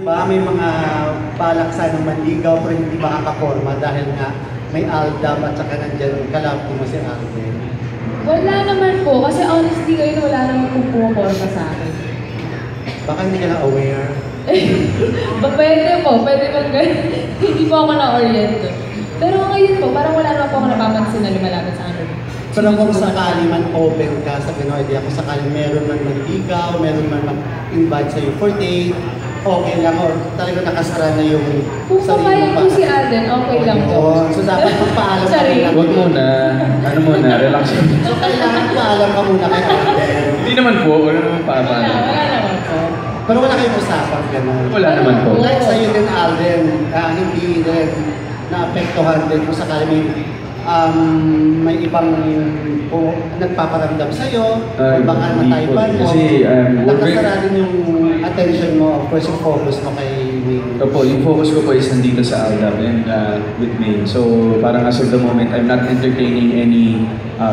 Ba, may mga balak sanang manligaw pero hindi makakaporma dahil nga may Aldab at saka nandyan kalapti mo si Alden. Wala naman po, kasi honestly ngayon wala naman pong pumaporma sa akin. Baka hindi ka na aware. Pwede po, pwede bang hindi po ako na-orient. Pero ngayon po, parang wala naman po ako napapansin na lumalapit sa akin. Pero kung sakali man open ka sa Pinoy Idea, kung sakali meron man manligaw, meron man mag-invite sa'yo for date, okay lang or talaga nakasara na yung kung papayag po si Alden, okay lang po. So dapat magpaalam ka muna. Huwag muna, ano muna, relax. So kailangan paalam ka muna kay Alden. Hindi naman po, wala naman paalam. Wala naman po. Pero wala kayong usapan gano'n. Wala naman po. Like sa'yo din Alden, hindi din naapektuhan din kung sakali may ibang nagpaparamdam sa'yo, baka nataypan mo, kasi, nakasara din yung attention mo, of course yung focus mo kay Wayne. Opo, yung focus ko po is nandito sa Aldab and with May. So parang as of the moment, I'm not entertaining any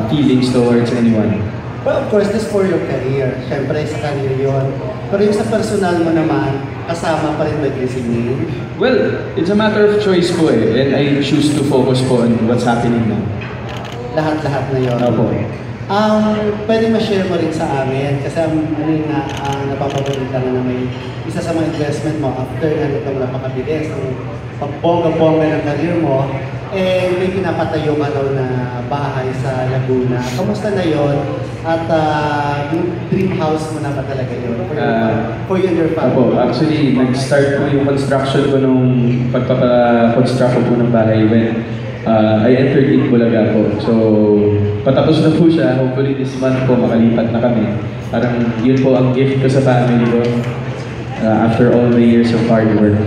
feelings towards anyone. Well, of course, this for your career. Siyempre, sa career yun. Pero yung sa personal mo naman, kasama pa rin ba din si May? Well, it's a matter of choice po eh, and I choose to focus po on what's happening now. Lahat-lahat na yun. Opo. Pwede ma-share mo rin sa amin kasi napapabalita na may isa sa mga investment mo after nga nitong napakabilis ang pagbongga-bongga ng career mo, may pinapatayo ka daw na bahay sa Laguna. Kamusta na yon? At yung dream house mo na ba talaga yun? For you and your family? Opo, actually, nag-start po yung construction ko nung pagpapa-construct ko po ng bahay when I entered in Bulaga po. So, patapos na po siya. Hopefully this month po makalipat na kami. Parang yun po ang gift ko sa family ko after all the years of hard work.